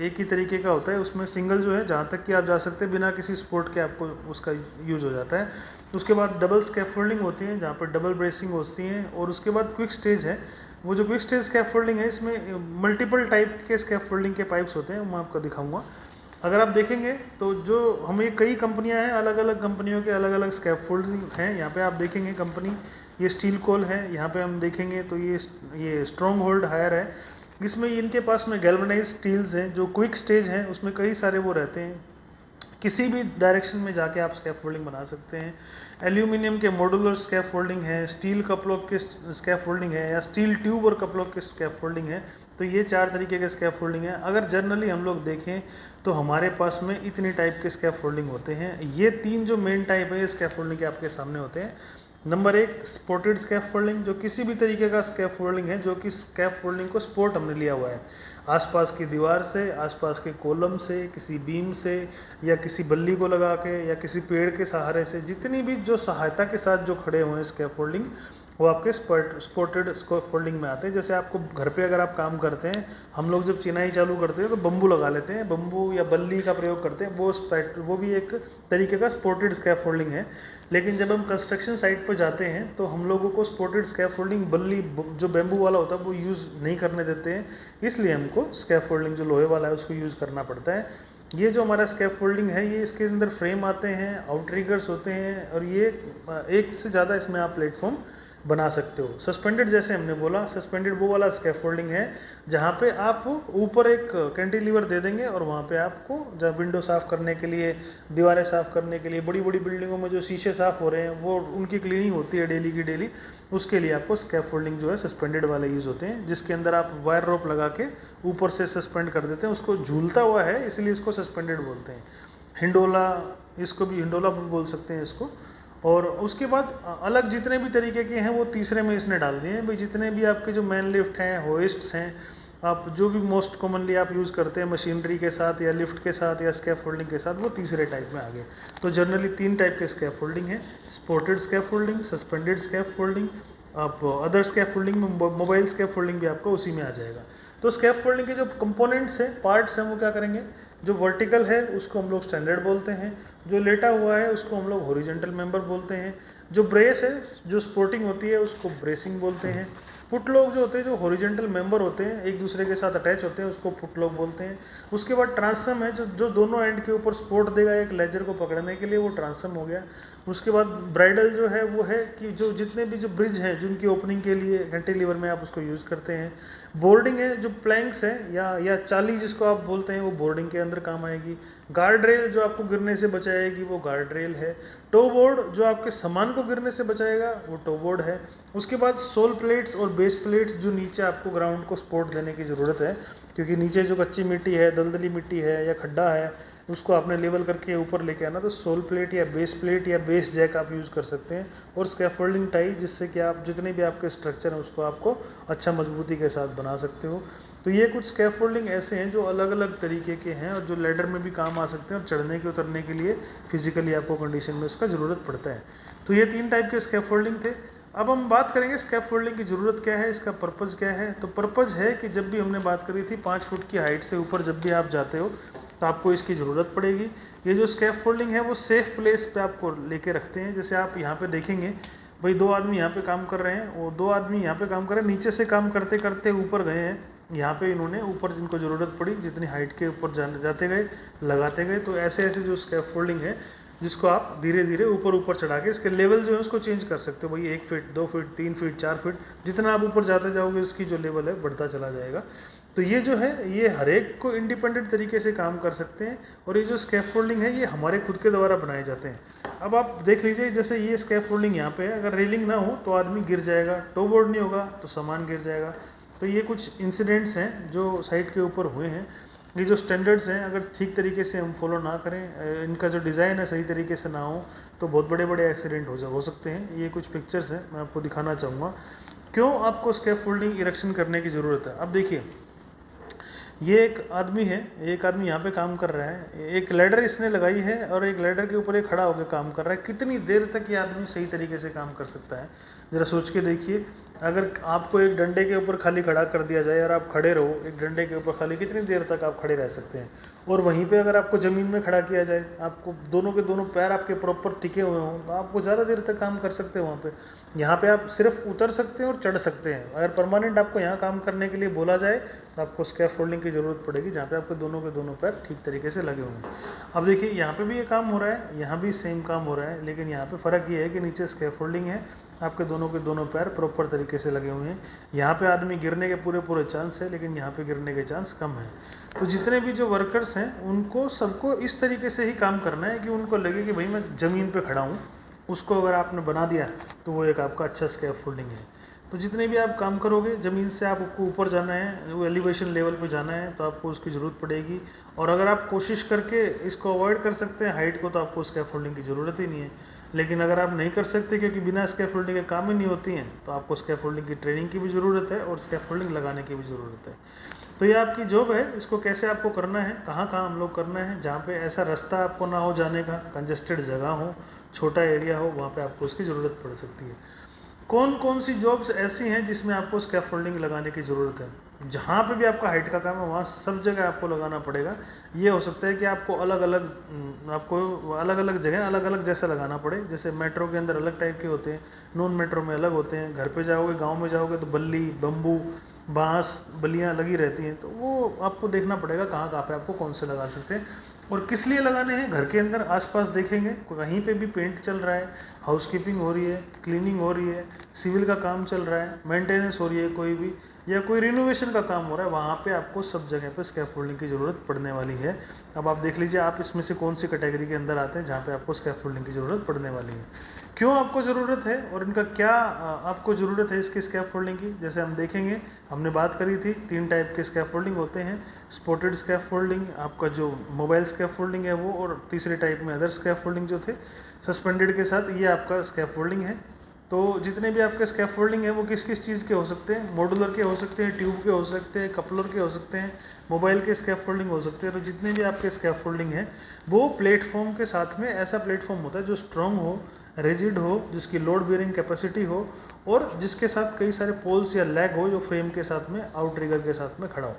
एक ही तरीके का होता है। उसमें सिंगल जो है जहाँ तक कि आप जा सकते हैं बिना किसी सपोर्ट के, आपको उसका यूज़ हो जाता है। उसके बाद डबल स्कैफोल्डिंग होती है, जहाँ पर डबल ब्रेसिंग होती हैं। और उसके बाद क्विक स्टेज है। वो जो क्विक स्टेज स्कैफोल्डिंग है, इसमें मल्टीपल टाइप के स्कैफोल्डिंग के पाइप्स होते हैं, मैं आपको दिखाऊंगा। अगर आप देखेंगे तो जो हमें कई कंपनियां हैं, अलग अलग कंपनियों के अलग अलग स्कैफोल्डिंग हैं। यहाँ पे आप देखेंगे कंपनी, ये स्टील कोल है। यहाँ पे हम देखेंगे तो ये स्ट्रॉन्ग होल्ड हायर है। इसमें इनके पास में गैल्वेनाइज स्टील्स हैं। जो क्विक स्टेज हैं उसमें कई सारे वो रहते हैं, किसी भी डायरेक्शन में जाके आप स्कैफोल्डिंग बना सकते हैं। एल्यूमिनियम के मॉड्यूलर स्कैफोल्डिंग है, स्टील कपलॉक के स्कैफोल्डिंग है, या स्टील ट्यूब और कपलॉक के स्कैफोल्डिंग है। तो ये 4 तरीके के स्कैफोल्डिंग है। अगर जनरली हम लोग देखें तो हमारे पास में इतनी टाइप के स्कैफोल्डिंग होते हैं। ये 3 जो मेन टाइप है स्कैफोल्डिंग के आपके सामने होते हैं। नंबर 1 स्पोर्टेड स्कैफोल्डिंग, जो किसी भी तरीके का स्कैफोल्डिंग है, जो कि स्कैफोल्डिंग को सपोर्ट हमने लिया हुआ है आसपास की दीवार से, आसपास के कॉलम से, किसी बीम से, या किसी बल्ली को लगा के, या किसी पेड़ के सहारे से, जितनी भी जो सहायता के साथ जो खड़े हुए हैं स्कैफोल्डिंग, वो आपके स्पोर्टेड स्कैफोल्डिंग में आते हैं। जैसे आपको घर पे अगर आप काम करते हैं, हम लोग जब चिनाई चालू करते हैं तो बम्बू लगा लेते हैं, बम्बू या बल्ली का प्रयोग करते हैं, वो भी एक तरीके का स्पोर्टेड स्कैफोल्डिंग है। लेकिन जब हम कंस्ट्रक्शन साइट पर जाते हैं तो हम लोगों को स्पोर्टेड स्कैफोल्डिंग बल्ली जो बैम्बू वाला होता है वो यूज़ नहीं करने देते हैं, इसलिए हमको स्कैफोल्डिंग जो लोहे वाला है उसको यूज़ करना पड़ता है। ये जो हमारा स्कैफोल्डिंग है, ये इसके अंदर फ्रेम आते हैं, आउटरिगर्स होते हैं, और ये एक से ज़्यादा इसमें आप प्लेटफॉर्म बना सकते हो। सस्पेंडेड जैसे हमने बोला, सस्पेंडेड वो वाला स्कैफोल्डिंग है जहाँ पे आप ऊपर एक कैंटिलीवर दे देंगे और वहाँ पे आपको जब विंडो साफ़ करने के लिए, दीवारें साफ़ करने के लिए, बड़ी बड़ी बिल्डिंगों में जो शीशे साफ़ हो रहे हैं वो उनकी क्लीनिंग होती है डेली की डेली, उसके लिए आपको स्कैफोल्डिंग जो है सस्पेंडेड वाले यूज़ होते हैं, जिसके अंदर आप वायर रोप लगा के ऊपर से सस्पेंड कर देते हैं। उसको झूलता हुआ है इसलिए इसको सस्पेंडेड बोलते हैं। हिंडोला, इसको भी हिंडोला भी बोल सकते हैं इसको। और उसके बाद अलग जितने भी तरीके के हैं वो तीसरे में इसने डाल दिए हैं भाई। जितने भी आपके जो मैन लिफ्ट हैं, होइस्ट्स हैं, आप जो भी मोस्ट कॉमनली आप यूज़ करते हैं मशीनरी के साथ या लिफ्ट के साथ या स्कैफोल्डिंग के साथ, वो तीसरे टाइप में आ गए। तो जनरली 3 टाइप के स्कैफोल्डिंग है, सपोर्टेड स्कैफोल्डिंग, सस्पेंडेड स्कैफोल्डिंग, आप अदर स्कैफोल्डिंग में मोबाइल स्कैफोल्डिंग भी आपको उसी में आ जाएगा। तो स्कैफोल्डिंग के जो कंपोनेंट्स हैं, पार्ट्स हैं, वो क्या करेंगे, जो वर्टिकल है उसको हम लोग स्टैंडर्ड बोलते हैं, जो लेटा हुआ है उसको हम लोग हॉरिजॉन्टल मेंबर बोलते हैं, जो ब्रेस है, जो सपोर्टिंग होती है उसको ब्रेसिंग बोलते हैं, फुटलॉक जो होते हैं, जो हॉरिजॉन्टल मेंबर होते हैं एक दूसरे के साथ अटैच होते हैं, उसको फुटलॉक बोलते हैं। उसके बाद ट्रांसम है, जो जो दोनों एंड के ऊपर सपोर्ट देगा एक लेजर को पकड़ने के लिए, वो ट्रांसम हो गया। उसके बाद ब्राइडल जो है वो है कि जो जितने भी जो ब्रिज हैं जिनकी ओपनिंग के लिए कैंटिलीवर में आप उसको यूज़ करते हैं। बोर्डिंग है, जो प्लैंक्स है या चाली जिसको आप बोलते हैं, वो बोर्डिंग के अंदर काम आएगी। गार्ड रेल जो आपको गिरने से बचाएगी वो गार्ड रेल है। टो बोर्ड जो आपके सामान को गिरने से बचाएगा वो टो बोर्ड है। उसके बाद सोल प्लेट्स और बेस प्लेट्स, जो नीचे आपको ग्राउंड को सपोर्ट देने की ज़रूरत है, क्योंकि नीचे जो कच्ची मिट्टी है, दलदली मिट्टी है या खड्डा है, उसको आपने लेवल करके ऊपर लेके आना, तो सोल प्लेट या बेस जैक आप यूज़ कर सकते हैं। और स्कैफोल्डिंग टाई, जिससे कि आप जितने भी आपके स्ट्रक्चर हैं उसको आपको अच्छा मजबूती के साथ बना सकते हो। तो ये कुछ स्कैफोल्डिंग ऐसे हैं जो अलग अलग तरीके के हैं और जो लैडर में भी काम आ सकते हैं और चढ़ने के उतरने के लिए फिजिकली आपको कंडीशन में उसका ज़रूरत पड़ता है। तो ये 3 टाइप के स्कैफोल्डिंग थे। अब हम बात करेंगे स्कैफोल्डिंग की ज़रूरत क्या है, इसका पर्पज़ क्या है। तो पर्पज़ है कि जब भी हमने बात करी थी 5 फुट की हाइट से ऊपर जब भी आप जाते हो तो आपको इसकी ज़रूरत पड़ेगी। ये जो स्कैफोल्डिंग है वो सेफ़ प्लेस पे आपको लेके रखते हैं। जैसे आप यहाँ पे देखेंगे भाई 2 आदमी यहाँ पे काम कर रहे हैं, वो 2 आदमी यहाँ पे काम कर रहे हैं, नीचे से काम करते करते ऊपर गए हैं, यहाँ पे इन्होंने ऊपर जिनको ज़रूरत पड़ी जितनी हाइट के ऊपर जाते गए, लगाते गए। तो ऐसे ऐसे जो स्कैफोल्डिंग है जिसको आप धीरे धीरे ऊपर ऊपर चढ़ा के इसके लेवल जो है उसको चेंज कर सकते हो भाई। 1 फीट, 2 फीट, 3 फीट, 4 फीट, जितना आप ऊपर जाते जाओगे इसकी जो लेवल है बढ़ता चला जाएगा। तो ये जो है ये हर एक को इंडिपेंडेंट तरीके से काम कर सकते हैं। और ये जो स्कैफोल्डिंग है ये हमारे खुद के द्वारा बनाए जाते हैं। अब आप देख लीजिए, जैसे ये स्कैफोल्डिंग यहाँ पे है, अगर रेलिंग ना हो तो आदमी गिर जाएगा, टो बोर्ड नहीं होगा तो सामान गिर जाएगा। तो ये कुछ इंसिडेंट्स हैं जो साइट के ऊपर हुए हैं। ये जो स्टैंडर्ड्स हैं अगर ठीक तरीके से हम फॉलो ना करें, इनका जो डिज़ाइन है सही तरीके से ना हो, तो बहुत बड़े बड़े एक्सीडेंट हो सकते हैं। ये कुछ पिक्चर्स हैं, मैं आपको दिखाना चाहूँगा क्यों आपको स्कैफोल्डिंग इरेक्शन करने की ज़रूरत है। अब देखिए, ये एक आदमी है, एक आदमी यहाँ पे काम कर रहा है, एक लैडर इसने लगाई है और एक लैडर के ऊपर एक खड़ा होकर काम कर रहा है। कितनी देर तक ये आदमी सही तरीके से काम कर सकता है, ज़रा सोच के देखिए। अगर आपको एक डंडे के ऊपर खाली खड़ा कर दिया जाए और आप खड़े रहो एक डंडे के ऊपर खाली, कितनी देर तक आप खड़े रह सकते हैं। और वहीं पे अगर आपको ज़मीन में खड़ा किया जाए, आपको दोनों के दोनों पैर आपके प्रॉपर टिके हुए हों, तो आपको ज़्यादा देर तक काम कर सकते हैं वहाँ पे। यहाँ पे आप सिर्फ उतर सकते हैं और चढ़ सकते हैं। अगर परमानेंट आपको यहाँ काम करने के लिए बोला जाए तो आपको स्कैफोल्डिंग की ज़रूरत पड़ेगी, जहाँ पे आपके दोनों के दोनों पैर ठीक तरीके से लगे होंगे। अब देखिए, यहाँ पे भी ये काम हो रहा है, यहाँ भी सेम काम हो रहा है, लेकिन यहाँ पे फ़र्क ये है कि नीचे स्कैफोल्डिंग है, आपके दोनों के दोनों पैर प्रॉपर तरीके से लगे हुए हैं। यहाँ पे आदमी गिरने के पूरे चांस है, लेकिन यहाँ पे गिरने के चांस कम है। तो जितने भी जो वर्कर्स हैं उनको सबको इस तरीके से ही काम करना है कि उनको लगे कि भाई मैं ज़मीन पे खड़ा हूँ। उसको अगर आपने बना दिया तो वो एक आपका अच्छा स्कैफोल्डिंग है। तो जितने भी आप काम करोगे, ज़मीन से आपको ऊपर जाना है, वो एलिवेशन लेवल पे जाना है, तो आपको उसकी ज़रूरत पड़ेगी। और अगर आप कोशिश करके इसको अवॉइड कर सकते हैं हाइट को, तो आपको स्कैफोल्डिंग की ज़रूरत ही नहीं है। लेकिन अगर आप नहीं कर सकते, क्योंकि बिना स्कैफोल्डिंग के काम ही नहीं होती हैं, तो आपको स्कैफोल्डिंग की ट्रेनिंग की भी ज़रूरत है और स्कैफोल्डिंग लगाने की भी ज़रूरत है। तो ये आपकी जॉब है, इसको कैसे आपको करना है, कहाँ कहाँ हम लोग करना है, जहाँ पे ऐसा रास्ता आपको ना हो जाने का, कंजेस्टेड जगह हो, छोटा एरिया हो, वहाँ पे आपको उसकी ज़रूरत पड़ सकती है। कौन कौन सी जॉब्स ऐसी हैं जिसमें आपको स्कैफोल्डिंग लगाने की ज़रूरत है। जहाँ पे भी आपका हाइट का काम है वहाँ सब जगह आपको लगाना पड़ेगा। ये हो सकता है कि आपको अलग अलग जगह अलग अलग जैसा लगाना पड़े। जैसे मेट्रो के अंदर अलग टाइप के होते हैं, नॉन मेट्रो में अलग होते हैं। घर पे जाओगे, गांव में जाओगे तो बल्ली, बम्बू, बांस, बल्लियाँ लगी रहती हैं, तो वो आपको देखना पड़ेगा कहाँ कहाँ पे आपको कौन से लगा सकते हैं। और किस लिए लगाने हैं, घर के अंदर आसपास देखेंगे कहीं पे भी पेंट चल रहा है, हाउसकीपिंग हो रही है, क्लीनिंग हो रही है, सिविल का काम चल रहा है, मेंटेनेंस हो रही है कोई भी, या कोई रिनोवेशन का काम हो रहा है, वहाँ पे आपको सब जगह पे स्कैफोल्डिंग की ज़रूरत पड़ने वाली है। अब आप देख लीजिए आप इसमें से कौन सी कैटेगरी के अंदर आते हैं जहाँ पे आपको स्कैफोल्डिंग की ज़रूरत पड़ने वाली है, क्यों आपको ज़रूरत है और इनका क्या आपको ज़रूरत है इसकी स्कैफोल्डिंग की। जैसे हम देखेंगे, हमने बात करी थी 3 टाइप के स्कैफोल्डिंग होते हैं, स्पोर्टेड स्कैफोल्डिंग, आपका जो मोबाइल स्कैफोल्डिंग है वो, और तीसरे टाइप में अदर स्कैफोल्डिंग जो थे सस्पेंडेड के साथ, ये आपका स्कैफोल्डिंग है। तो जितने भी आपके स्कैफोल्डिंग है वो किस किस चीज़ के हो सकते हैं, मॉड्यूलर के हो सकते हैं, ट्यूब के हो सकते हैं, कपलर के हो सकते हैं, मोबाइल के स्कैफोल्डिंग हो सकते हैं। तो जितने भी आपके स्कैफोल्डिंग हैं वो प्लेटफॉर्म के साथ में, ऐसा प्लेटफॉर्म होता है जो स्ट्रॉन्ग हो, रिजिड हो, जिसकी लोड बियरिंग कैपेसिटी हो, और जिसके साथ कई सारे पोल्स या लैग हो, जो फ्रेम के साथ में आउटरिगर के साथ में खड़ा हो।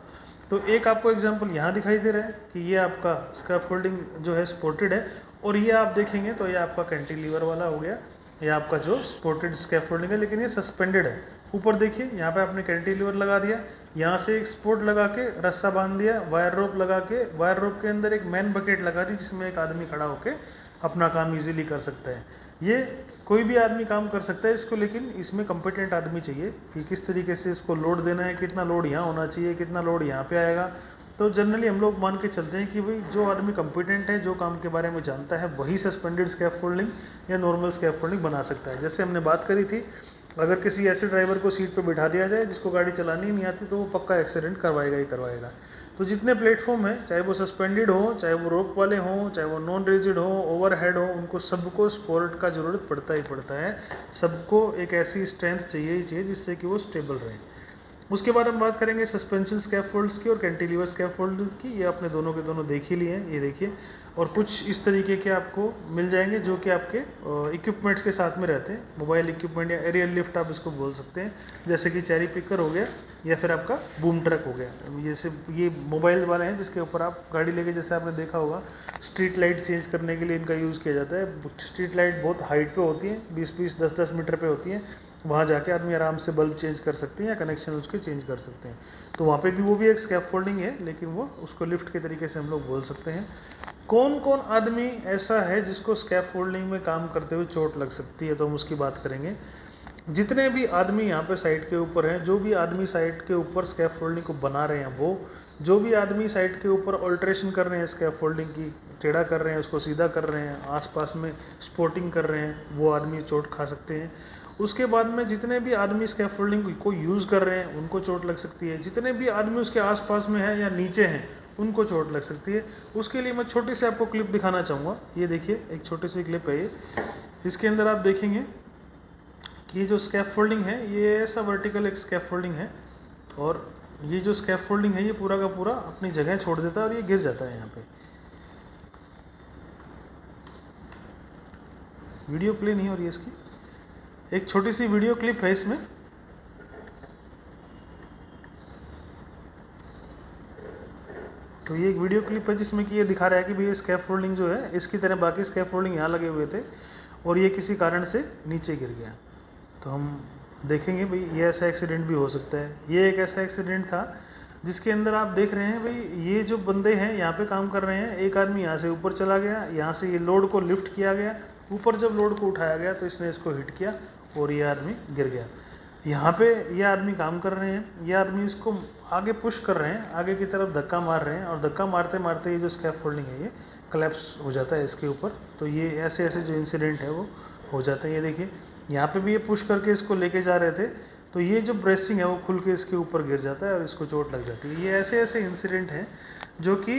तो एक आपको एग्जांपल यहाँ दिखाई दे रहा है कि ये आपका स्कैफोल्डिंग जो है स्पोर्टेड है, और ये आप देखेंगे तो ये आपका कैंटिलीवर वाला हो गया, ये आपका जो स्पोर्टेड स्कैफोल्डिंग है, लेकिन ये सस्पेंडेड है। ऊपर देखिए यहाँ पे आपने कैंटिलीवर लगा दिया, यहाँ से एक सपोर्ट लगा के रस्सा बांध दिया, वायर रोप लगा के, वायर रोप के अंदर एक मैन बकेट लगा दी जिसमें एक आदमी खड़ा होकर अपना काम इजीली कर सकता है। ये कोई भी आदमी काम कर सकता है इसको, लेकिन इसमें कॉम्पिटेंट आदमी चाहिए कि किस तरीके से इसको लोड देना है, कितना लोड यहाँ होना चाहिए, कितना लोड यहाँ पे आएगा। तो जनरली हम लोग मान के चलते हैं कि भाई जो आदमी कॉम्पिटेंट है, जो काम के बारे में जानता है, वही सस्पेंडेड स्कैफोल्डिंग या नॉर्मल स्कैफोल्डिंग बना सकता है। जैसे हमने बात करी थी, अगर किसी ऐसे ड्राइवर को सीट पर बिठा दिया जाए जिसको गाड़ी चलानी ही नहीं आती, तो वो पक्का एक्सीडेंट करवाएगा ही करवाएगा। तो जितने प्लेटफॉर्म हैं, चाहे वो सस्पेंडेड हो, चाहे वो रोप वाले हों, चाहे वो नॉन रिजिड हो, ओवरहेड हो, उनको सबको सपोर्ट का ज़रूरत पड़ता ही पड़ता है। सबको एक ऐसी स्ट्रेंथ चाहिए ही चाहिए जिससे कि वो स्टेबल रहे। उसके बाद हम बात करेंगे सस्पेंशन स्कैफोल्ड्स की और कैंटिलीवर स्कैफोल्ड्स की। ये आपने दोनों के दोनों देख ही लिए हैं, ये देखिए। और कुछ इस तरीके के आपको मिल जाएंगे जो कि आपके इक्विपमेंट्स के साथ में रहते हैं, मोबाइल इक्विपमेंट या एरियल लिफ्ट आप इसको बोल सकते हैं, जैसे कि चेरी पिकर हो गया या फिर आपका बूम ट्रक हो गया। जैसे ये मोबाइल वाले हैं जिसके ऊपर आप गाड़ी लेके, जैसे आपने देखा होगा, स्ट्रीट लाइट चेंज करने के लिए इनका यूज़ किया जाता है। स्ट्रीट लाइट बहुत हाइट पे होती है, 20-20, 10-10 मीटर पे होती हैं, वहाँ जाके आदमी आराम से बल्ब चेंज कर सकते हैं या कनेक्शन उसके चेंज कर सकते हैं। तो वहाँ पे भी वो भी एक स्कैफोल्डिंग है, लेकिन वो उसको लिफ्ट के तरीके से हम लोग बोल सकते हैं। कौन कौन आदमी ऐसा है जिसको स्कैफोल्डिंग में काम करते हुए चोट लग सकती है, तो हम उसकी बात करेंगे। जितने भी आदमी यहाँ पे साइट के ऊपर हैं, जो भी आदमी साइट के ऊपर स्कैफोल्डिंग को बना रहे हैं, वो जो भी आदमी साइट के ऊपर ऑल्ट्रेशन कर रहे हैं, स्कैफोल्डिंग की टेढ़ा कर रहे हैं, उसको सीधा कर रहे हैं, आसपास में स्पोर्टिंग कर रहे हैं, वो आदमी चोट खा सकते हैं। उसके बाद में जितने भी आदमी स्कैफोल्डिंग को यूज़ कर रहे हैं उनको चोट लग सकती है। जितने भी आदमी उसके आसपास में हैं या नीचे हैं उनको चोट लग सकती है। उसके लिए मैं छोटी सी आपको क्लिप दिखाना चाहूँगा। ये देखिए, एक छोटी सी क्लिप है ये। इसके अंदर आप देखेंगे कि ये जो स्कैफोल्डिंग है, ये ऐसा वर्टिकल एक स्कैफोल्डिंग है, और ये जो स्कैफोल्डिंग है ये पूरा का पूरा अपनी जगह छोड़ देता है और ये गिर जाता है। यहाँ पे वीडियो प्ले नहीं हो रही है इसकी, एक छोटी सी वीडियो क्लिप है इसमें। तो ये एक वीडियो क्लिप है जिसमें कि ये दिखा रहा है कि भाई स्कैफोल्डिंग जो है, इसकी तरह बाकी स्कैफोल्डिंग यहाँ लगे हुए थे और ये किसी कारण से नीचे गिर गया। तो हम देखेंगे भाई ये ऐसा एक्सीडेंट भी हो सकता है। ये एक ऐसा एक्सीडेंट था जिसके अंदर आप देख रहे हैं भाई ये जो बंदे हैं यहाँ पे काम कर रहे हैं, एक आदमी यहाँ से ऊपर चला गया, यहाँ से ये लोड को लिफ्ट किया गया, ऊपर जब लोड को उठाया गया तो इसने इसको हिट किया और ये आदमी गिर गया। यहाँ पे ये आदमी काम कर रहे हैं, ये आदमी इसको आगे पुश कर रहे हैं, आगे की तरफ धक्का मार रहे हैं, और धक्का मारते मारते ये जो स्कैफोल्डिंग है ये कोलैप्स हो जाता है इसके ऊपर। तो ये ऐसे ऐसे जो इंसिडेंट है वो हो जाता है। ये देखिए, यहाँ पे भी ये पुश करके इसको लेके जा रहे थे, तो ये जो ब्रेसिंग है वो खुल के इसके ऊपर गिर जाता है और इसको चोट लग जाती है। ये ऐसे ऐसे इंसिडेंट हैं जो कि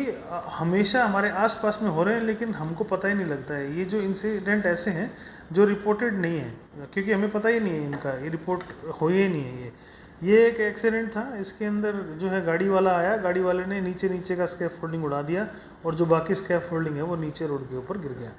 हमेशा हमारे आसपास में हो रहे हैं, लेकिन हमको पता ही नहीं लगता है। ये जो इंसिडेंट ऐसे हैं जो रिपोर्टेड नहीं है, क्योंकि हमें पता ही नहीं है इनका, ये रिपोर्ट हो ही नहीं है। ये एक एक्सीडेंट था, इसके अंदर जो है गाड़ी वाला आया, गाड़ी वाले ने नीचे नीचे का स्कैफोल्डिंग उड़ा दिया और जो बाकी स्कैफोल्डिंग है वो नीचे रोड के ऊपर गिर गया।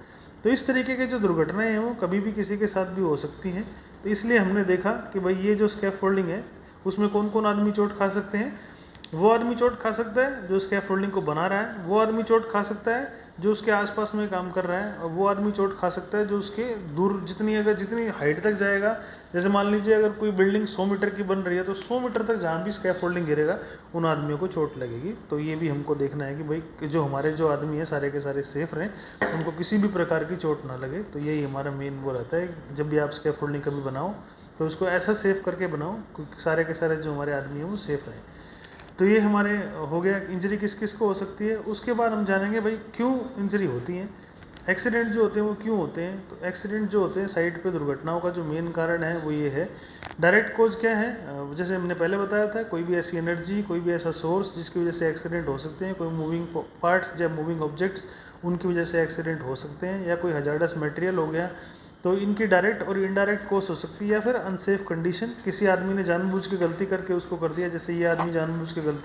तो इस तरीके के जो दुर्घटनाएं हैं वो कभी भी किसी के साथ भी हो सकती हैं। तो इसलिए हमने देखा कि भाई ये जो स्कैफोल्डिंग है उसमें कौन कौन आदमी चोट खा सकते हैं। वो आदमी चोट खा सकता है जो स्कैफ फोल्डिंग को बना रहा है, वो आदमी चोट खा सकता है जो उसके आसपास में काम कर रहा है, और वो आदमी चोट खा सकता है जो उसके दूर जितनी हाइट तक जाएगा। जैसे मान लीजिए अगर कोई बिल्डिंग 100 मीटर की बन रही है तो 100 मीटर तक जहाँ भी स्कैफ फोल्डिंग गिरेगा उन आदमियों को चोट लगेगी। तो ये भी हमको देखना है कि भाई कि जो हमारे जो आदमी है सारे के सारे सेफ रहें, उनको किसी भी प्रकार की चोट ना लगे। तो यही हमारा मेन वो रहता है, जब भी आप स्कैफ फोल्डिंग कभी बनाओ तो उसको ऐसा सेफ करके बनाओ क्योंकि सारे के सारे जो हमारे आदमी हैं वो सेफ रहें। तो ये हमारे हो गया इंजरी किस किस को हो सकती है। उसके बाद हम जानेंगे भाई क्यों इंजरी होती हैं, एक्सीडेंट जो होते हैं वो क्यों होते हैं। तो एक्सीडेंट जो होते हैं साइड पे दुर्घटनाओं का जो मेन कारण है वो ये है। डायरेक्ट कोज क्या है, जैसे हमने पहले बताया था, कोई भी ऐसी एनर्जी, कोई भी ऐसा सोर्स जिसकी वजह से एक्सीडेंट हो सकते हैं, कोई मूविंग पार्ट्स या मूविंग ऑब्जेक्ट्स उनकी वजह से एक्सीडेंट हो सकते हैं, या कोई हजार्डस मटेरियल हो गया। तो इनकी डायरेक्ट और इनडायरेक्ट कॉज हो सकती है, या फिर अनसेफ कंडीशन, किसी आदमी ने जानबूझ के गलती करके उसको कर दिया। जैसे ये आदमी जानबूझ के गलती